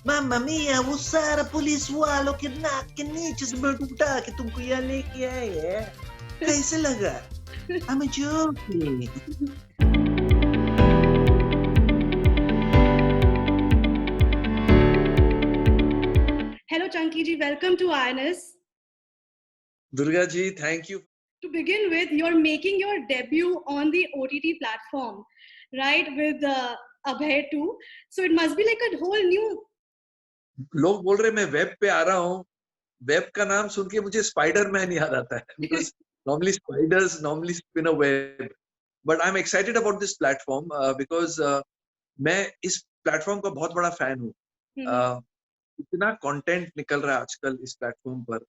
मामा मिया वो सारा पुलिस वालों के नाक के नीचे से ब्लड उठा के तुमको यहाँ लेके आए हैं, कैसे लगा? I'm joking. Hello, Chunky ji. Welcome to INS. Durga ji, thank you. To begin with, you're making your debut on the OTT platform, right? With Abhay too. So it must be like a whole new. लोग बोल रहे मैं web पे आ रहा हूँ. Web का नाम सुन के मुझे स्पाइडरमैन याद आता है because normally spiders normally spin a web. But I'm excited about this platform because मैं इस प्लेटफॉर्म का बहुत बड़ा फैन हूँ. इतना कंटेंट निकल रहा है आजकल इस प्लेटफॉर्म पर.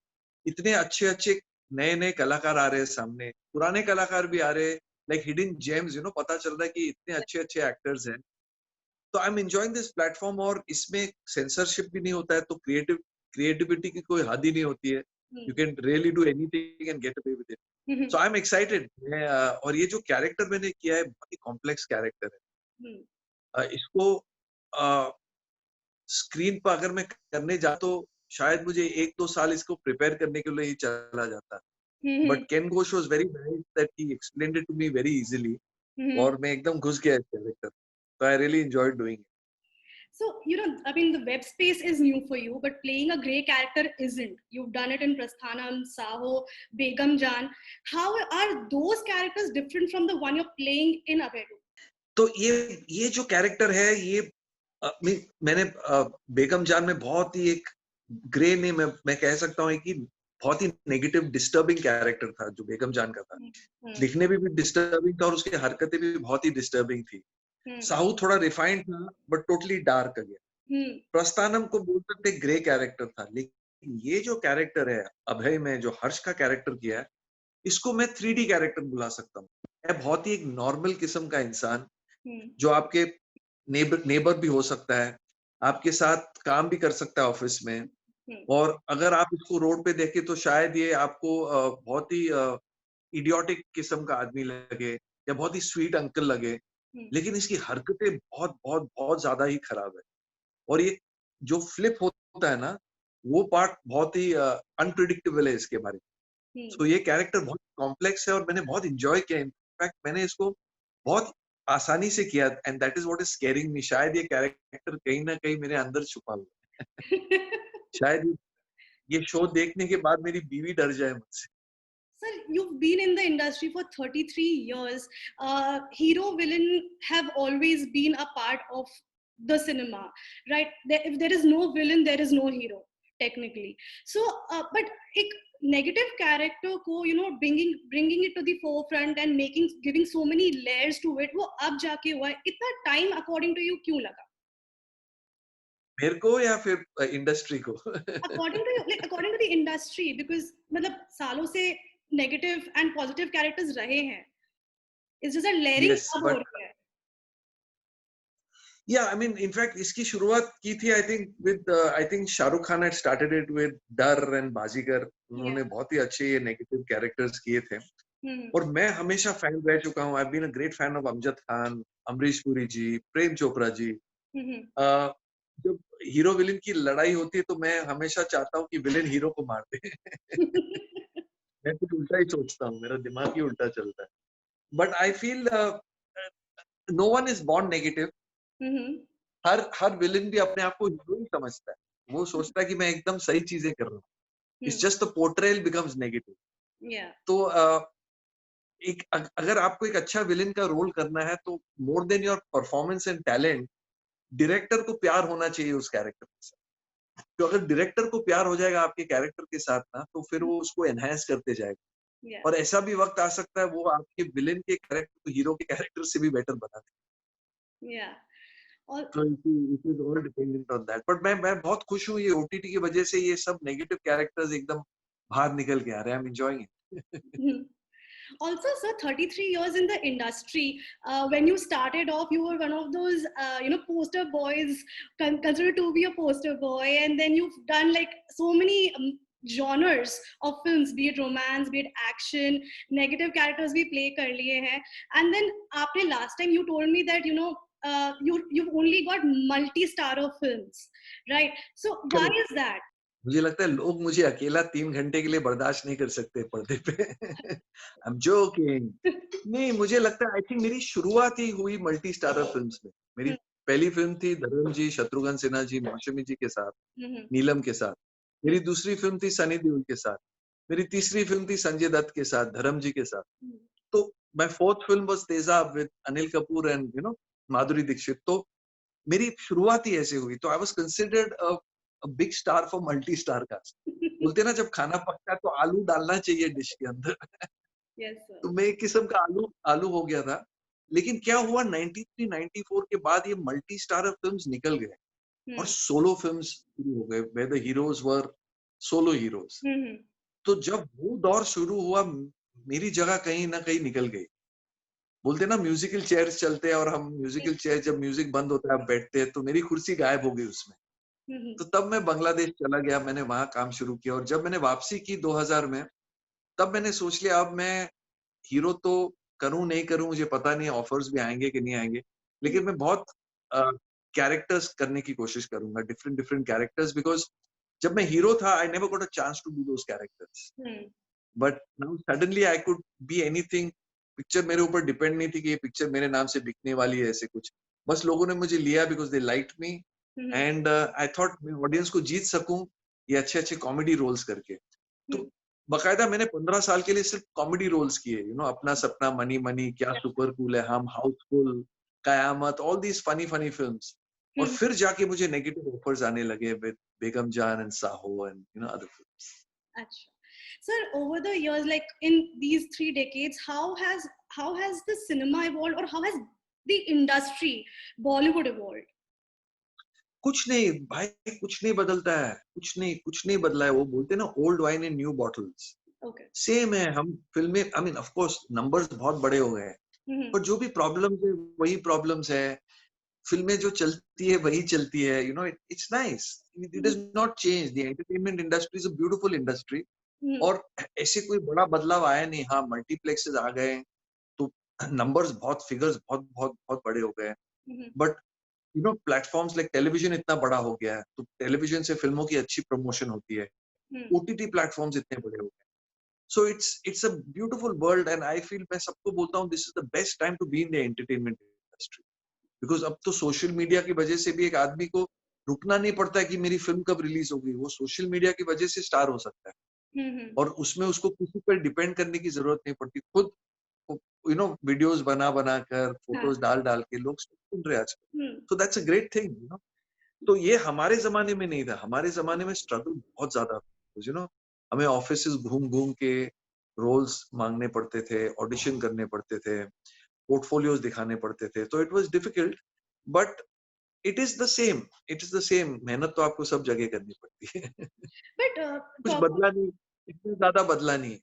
इतने अच्छे अच्छे नए नए कलाकार आ रहे हैं सामने. पुराने कलाकार भी आ रहे हैं, लाइक हिडन जेम्स, पता चल रहा है कि इतने अच्छे अच्छे एक्टर्स हैं. तो I am enjoying this platform और इसमें सेंसरशिप भी नहीं होता है, तो क्रिएटिविटी की कोई हद ही नहीं होती है. You can really do anything and get away with it. So I am excited. और ये जो कैरेक्टर मैंने किया है बहुत ही कॉम्प्लेक्स कैरेक्टर है. इसको स्क्रीन पर अगर मैं करने जा तो शायद मुझे 1-2 साल इसको प्रिपेयर करने के लिए ही चला जाता. But Ken Ghosh was very nice that he explained it to me very easily. और मैं एकदम घुस गया इस character. So I really enjoyed doing it. So, I mean, the web space is new for you, but playing a grey character isn't. You've done it in Prasthanam, Saho, Begum Jaan. How are those characters different from the one you're playing in Abhedu? तो ये जो character है, ये मैंने बेगम जान में बहुत ही एक ग्रे ने मैं कह सकता हूँ कि बहुत ही नेगेटिव डिस्टर्बिंग कैरेक्टर था जो बेगम जान का था. दिखने में भी डिस्टर्बिंग था और उसकी हरकतें भी बहुत ही डिस्टर्बिंग थी. साहू थोड़ा रिफाइंड था बट टोटली डार्क गया. प्रस्थानम को बोल सकते ग्रे कैरेक्टर था. लेकिन ये जो कैरेक्टर है अभय में जो हर्ष का कैरेक्टर किया है, इसको मैं 3D कैरेक्टर बुला सकता हूँ. मैं बहुत ही एक नॉर्मल किस्म का इंसान जो आपके नेबर भी हो सकता है, आपके साथ काम भी कर सकता है ऑफिस में. और अगर आप इसको रोड पे देखें तो शायद ये आपको बहुत ही इडियोटिक किस्म का आदमी लगे या बहुत ही स्वीट अंकल लगे. लेकिन इसकी हरकतें बहुत बहुत बहुत ज्यादा ही खराब है. और ये जो फ्लिप होता है ना, वो पार्ट बहुत ही अनप्रिडिक्टेबल है इसके बारे में. सो ये कैरेक्टर बहुत कॉम्प्लेक्स है और मैंने बहुत एंजॉय किया. इनफैक्ट मैंने इसको बहुत आसानी से किया and that is what is scaring me. शायद ये कैरेक्टर कहीं ना कहीं मेरे अंदर छुपा हुआ है. शायद ये शो देखने के बाद मेरी बीवी डर जाए मुझसे. Sir, you've been in the industry for 33 years. Hero villain have always been a part of the cinema, right? If there is no villain, there is no hero, technically. So, but a negative character ko, bringing it to the forefront and giving so many layers to it, वो अब जाके हुआ है. इतना time according to you क्यों लगा? मेरे को या फिर इंडस्ट्री को? According to the industry, because मतलब सालों से negative and positive characters रहे हैं. It's just a layering अब हो रही है. Yeah, I mean, in fact, इसकी शुरुआत की थी I think Shahrukh Khan had started it with डर and बाजीगर. उन्होंने बहुत ही अच्छे ये नेगेटिव कैरेक्टर्स किए थे. और मैं हमेशा फैन रह चुका हूँ. I've been a great fan of Amjad Khan, Amrish Puri जी, प्रेम चोपड़ा जी. जब हीरो विलेन की लड़ाई होती है तो मैं हमेशा चाहता हूँ कि विलेन हीरो को मार दे. मैं कुछ उल्टा ही सोचता हूँ, मेरा दिमाग ही उल्टा चलता है. But I feel no one is born negative. हर विलेन भी अपने आप को हीरो ही समझता है. वो सोचता है कि मैं एकदम सही चीजें कर रहा हूँ. It's just the portrayal becomes negative. तो अगर आपको एक अच्छा विलेन का रोल करना है तो more than your performance and talent, director को प्यार होना चाहिए उस कैरेक्टर के साथ. तो अगर डायरेक्टर को प्यार हो जाएगा आपके कैरेक्टर के साथ ना, तो फिर वो उसको एनहांस करते जाएगा. और ऐसा भी वक्त आ सकता है वो आपके विलेन के कैरेक्टर को हीरो के कैरेक्टर से भी बेटर बना दे. तो it is all dependent on that. But मैं बहुत खुश हूँ ये ओटीटी की वजह से. ये सब नेगेटिव कैरेक्टर्स एकदम बाहर निकल के आ रहे हैं. I am enjoying it. Also, sir, 33 years in the industry. When you started off, you were one of those, poster boys, considered to be a poster boy, and then you've done like so many genres of films, be it romance, be it action, negative characters we play kar liye hai. And then after last time, you told me that you've only got multi-starrer films, right? So why Correct. is that? मुझे लगता है लोग मुझे अकेला 3 घंटे के लिए बर्दाश्त नहीं कर सकते पर्दे पे। I am joking. नहीं, मुझे लगता है आई थिंक मेरी शुरुआत ही हुई मल्टी स्टारर फ़िल्म्स में। मेरी Hmm, पहली फ़िल्म थी धर्म जी, शत्रुघ्न सिन्हा जी, मौसमी जी के साथ, hmm, नीलम के साथ। hmm, मेरी दूसरी फ़िल्म थी सनी देओल के साथ। मेरी तीसरी फ़िल्म थी संजय दत्त के साथ, धर्म जी के साथ। hmm, तो my fourth film was Tezaab with Anil Kapoor and Madhuri Dixit. तो मेरी शुरुआत ही ऐसे हुई। तो I was considered a big star for multi star cast. बोलते हैं ना जब खाना पकता है तो आलू डालना चाहिए डिश के अंदर। yes, sir. तो मैं एक किस्म का आलू आलू हो गया था। लेकिन क्या हुआ 93 94 के बाद ये मल्टी स्टारर फ़िल्म्स निकल गए और Hmm, सोलो फ़िल्म्स शुरू हो गए where the heroes were solo heroes. hmm, तो जब वो दौर शुरू हुआ मेरी जगह कहीं न कहीं निकल गई। बोलते हैं ना म्यूजिकल चेयर्स चलते हैं और हम hmm, म्यूजिकल चेयर जब म्यूजिक बंद होता है आप बैठते हैं तो मेरी कुर्सी गायब हो गई उसमें। hmm, तो तब मैं बांग्लादेश चला गया, मैंने वहाँ काम शुरू किया और जब मैंने वापसी की 2000 में, तब मैंने सोच लिया अब मैं हीरो तो करूँ नहीं करूँ मुझे पता नहीं है ऑफर्स भी आएँगे कि नहीं आएँगे। hmm, लेकिन मैं बहुत अ, कैरेक्टर्स करने की कोशिश करूँगा, डिफरेंट डिफरेंट कैरेक्टर्स बिकॉज़ जब मैं हीरो था I never got a chance to do those characters. hmm, but now suddenly I could be anything. Picture मेरे ऊपर डिपेंड नहीं थी कि ये पिक्चर मेरे नाम से बिकने वाली है ऐसे कुछ। बस लोगों ने मुझे लिया because they liked me hmm, and I thought मैं ऑडियंस को जीत सकूँ ये अच्छे-अच्छे कॉमेडी रोल्स करके। hmm. तो बाकायदा मैंने 15 साल के लिए सिर्फ कॉमेडी रोल्स किए, Apna Sapna, money money, Kya Yeah. Super cool Hain Hum, Housefull, Qayamat, all these funny funny films. और Hmm. फिर जाके मुझे नेगेटिव ऑफर्स आने लगे with Begum Jaan and Saaho and other films. Acha. Sir, over the years, like in these 3 decades, how has the cinema evolved, or how has the industry, Bollywood, evolved? कुछ नहीं भाई, कुछ नहीं बदलता है, कुछ नहीं बदला है। वो बोलते हैं ना old wine in new bottles, Okay. Same है। हम फिल्में I mean of course numbers बहुत बड़े हो गए हैं, Mm-hmm. पर जो भी प्रॉब्लम्स है वही प्रॉब्लम्स है। फिल्में जो चलती है वही चलती है, it's nice. It is not change. The entertainment industry is a beautiful industry Mm-hmm. और ऐसे कोई बड़ा बदलाव आया नहीं। हाँ, मल्टीप्लेक्सेस आ गए तो नंबर्स बहुत फिगर्स बहुत बहुत बहुत बड़े हो गए। Mm-hmm. But platforms like television इतना बड़ा हो गया है तो टेलीविजन से फिल्मों की अच्छी प्रमोशन होती है। Mm-hmm. ओटीटी प्लेटफॉर्म्स इतने बड़े हो गए। So it's a beautiful world and I feel मैं सबको बोलता हूँ this is the best time to be in the entertainment industry because अब तो सोशल मीडिया की वजह से भी एक आदमी को रुकना नहीं पड़ता है कि मेरी फिल्म कब रिलीज होगी। वो सोशल मीडिया की वजह से स्टार हो सकता है Mm-hmm. और उसमें उसको किसी पर डिपेंड करने की जरूरत नहीं पड़ती। खुद वीडियोस बना बना कर हाँ. फोटोज डाल डाल के लोग सुन रहे हैं आजकल। Hmm. So that's a great thing. तो ये हमारे ज़माने में नहीं था। हमारे ज़माने में स्ट्रगल बहुत ज़्यादा था। हमें ऑफिसेज़ घूम-घूम के रोल्स माँगने पड़ते थे, ऑडिशन करने पड़ते थे, पोर्टफोलियोज़ दिखाने पड़ते थे। तो it was difficult but it is the same मेहनत तो आपको सब जगह करनी पड़ती है। But कुछ talk, बदला नहीं, इतना ज़्यादा बदला नहीं।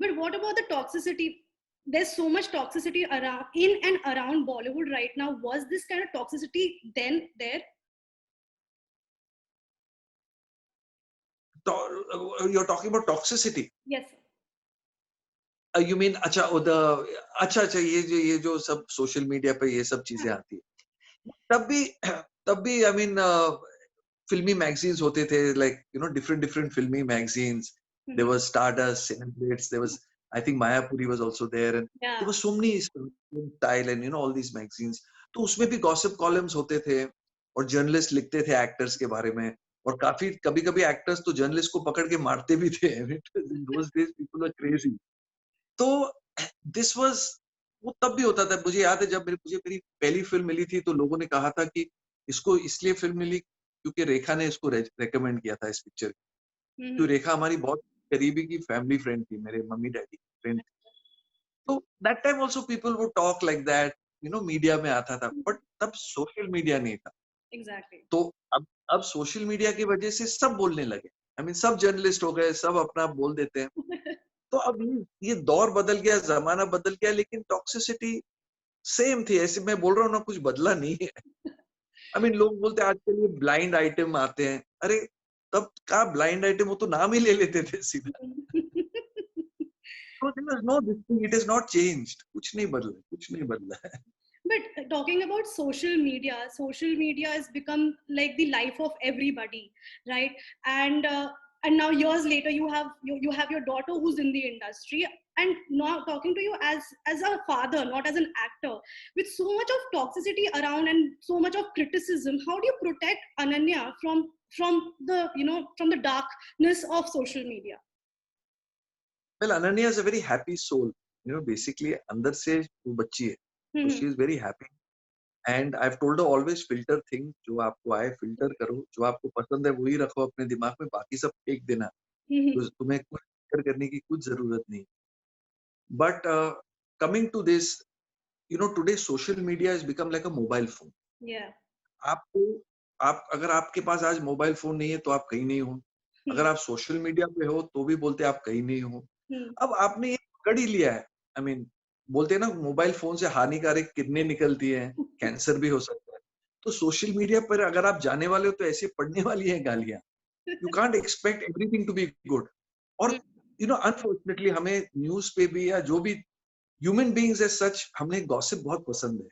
but what about the toxicity? There's so much toxicity around in and around Bollywood right now. Was this kind of toxicity then there? तो you are talking about toxicity. Yes, sir. You mean अच्छा ये जो सब social media पे ये सब चीज़ें हाँ. आती है। तब भी तब भी आई मीन फिल्मी मैगजीन्स होते थे लाइक डिफरेंट डिफरेंट फिल्मी magazines. There Mm-hmm. Was Stardust, सिनेप्लेट्स, there was I think Mayapuri was also there and there Yeah. Was so many style and all these magazines. तो उसमें भी गॉसिप कॉलम्स होते थे और जर्नलिस्ट लिखते थे एक्टर्स के बारे में और काफी कभी-कभी एक्टर्स तो जर्नलिस्ट को पकड़ के मारते भी थे। In those days people were crazy. तो दिस वाज वो तब भी होता था। मुझे याद है जब मुझे मेरी पहली फ़िल्म मिली थी तो लोगों ने कहा था कि इसको इसलिए फ़िल्म मिली क्योंकि रेखा ने इसको रिकमेंड किया था इस पिक्चर। तो Mm-hmm. रेखा हमारी बहुत करीबी की फैमिली फ्रेंड थी, मेरे मम्मी-डैडी की फ्रेंड। तो that time also people would talk like that, media में आता था बट तब सोशल मीडिया नहीं था। Exactly. तो अब सोशल मीडिया की वजह से सब बोलने लगे। आई मीन सब जर्नलिस्ट हो गए, सब अपना बोल देते हैं। तो अब ये दौर बदल गया, ज़माना बदल गया लेकिन टॉक्सिसिटी सेम थी। ऐसे मैं बोल रहा हूँ ना कुछ बदला नहीं है। आई मीन लोग बोलते हैं आजकल ये ब्लाइंड आइटम आते हैं। अरे तब कहाँ ब्लाइंड आइटम, वो तो नाम ही ले लेते थे सीधा। तो there is no this thing, it is not changed. कुछ नहीं बदला है। But talking about social media has become like the life of everybody, right? And now years later, you have your daughter who's in the industry, and now talking to you as a father, not as an actor, with so much of toxicity around and so much of criticism. How do you protect Ananya from the darkness of social media? Well, Ananya is a very happy soul. Basically, अंदर से वो बच्ची है. So she is very happy. And I've told her always filter things. जो आपको आए filter करो. जो आपको पसंद है वही रखो अपने दिमाग में. बाकी सब फेंक देना. तो तुम्हें कुछ filter करने की कुछ जरूरत नहीं. But coming to this, today social media has become like a mobile phone. Yeah. अगर आपके पास आज मोबाइल फोन नहीं है तो आप कहीं नहीं हो. अगर आप सोशल मीडिया पे हो तो भी बोलते आप कहीं नहीं हो. अब आपने ये पकड़ ही लिया है. आई मीन बोलते हैं ना, मोबाइल फोन से हानिकारक किरणें निकलती हैं, कैंसर भी हो सकता है. तो सोशल मीडिया पर अगर आप जाने वाले हो तो ऐसे पड़ने वाली हैं गालियां. You can't expect everything to be good. और अनफॉर्चुनेटली हमें न्यूज पे भी या जो भी ह्यूमन बीइंग्स एज सच, हमने गॉसिप बहुत पसंद है.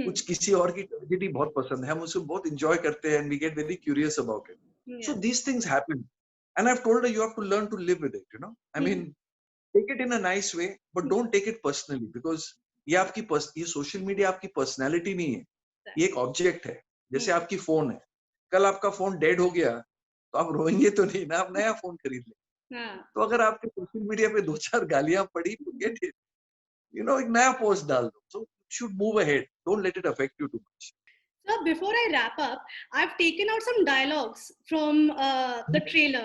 कुछ किसी और की ट्रेजेडी बहुत पसंद है, हम उसे बहुत एंजॉय करते हैं, and we get very curious about it. So these things happen and I have told her you have to learn to live with it. I mean take it in a nice way, but don't take it personally, because ये social media आपकी personality नहीं है. ये एक object है. जैसे आपकी phone है, कल आपका फोन डेड हो गया तो आप रोएंगे तो नहीं ना, आप नया फोन खरीद ले. तो अगर आपके सोशल मीडिया पे 2-4 गालियां पड़ी तो गेट इट, एक नया पोस्ट डाल दो. सो should move ahead. Don't let it affect you too much. So before I wrap up, I've taken out some dialogues from the trailer,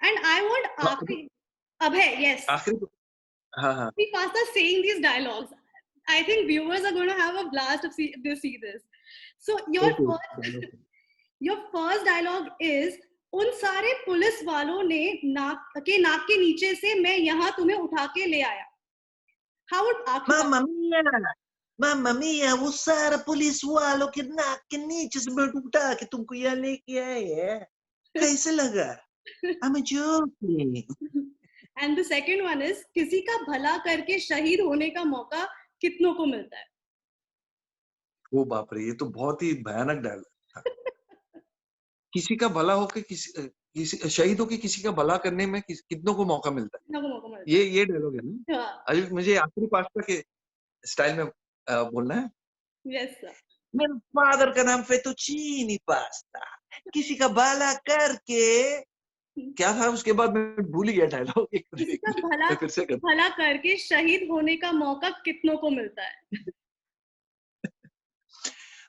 and I want Abhay, yes, we passed us saying these dialogues. I think viewers are going to have a blast if they see this. So your first dialogue is, उन सारे police वालों ने नाक के नीचे से मैं यहाँ तुम्हें उठा के ले आया. How would Mamma mia, वो सारा पुलिस वालों के नाक के नीचे से मैं उठा के तुमको यहाँ लेके आया. कैसे लगा? I'm joking. And the second one is, किसी का भला करके शहीद होने का मौका कितनों को मिलता है? ओ बाप रे, ये तो बहुत ही भयानक डायलॉग था. किसी का भला होके किसी शहीद होके किसी का भला करने में कितनों को मौका मिलता है. ये डायलॉग है ना. अभी मुझे आखिरी पास्ता के स्टाइल में बोलना है. Yes, sir. मेरे फादर का नाम फेतुचीनी पास्ता. किसी का भला करके क्या था उसके बाद मैं भूल गया डायलॉग. किसी का भला करके शहीद होने का मौका कितनों को मिलता है.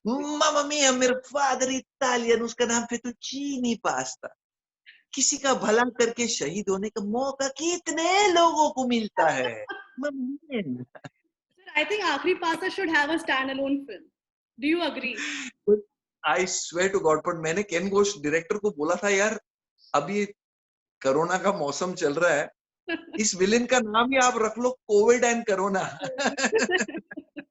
Mamma mia, मेरा फादर इटालियन, उसका नाम फेतुचीनी पास्ता. किसी का भला करके शहीद होने का मौका कितने लोगों को मिलता है. I think आखिरी pasta should have a standalone film. Do you agree? I swear to God, पर मैंने केन घोष डायरेक्टर को बोला था, यार अभी कोरोना का मौसम चल रहा है, इस विलेन का नाम ही आप रख लो कोविड एंड कोरोना.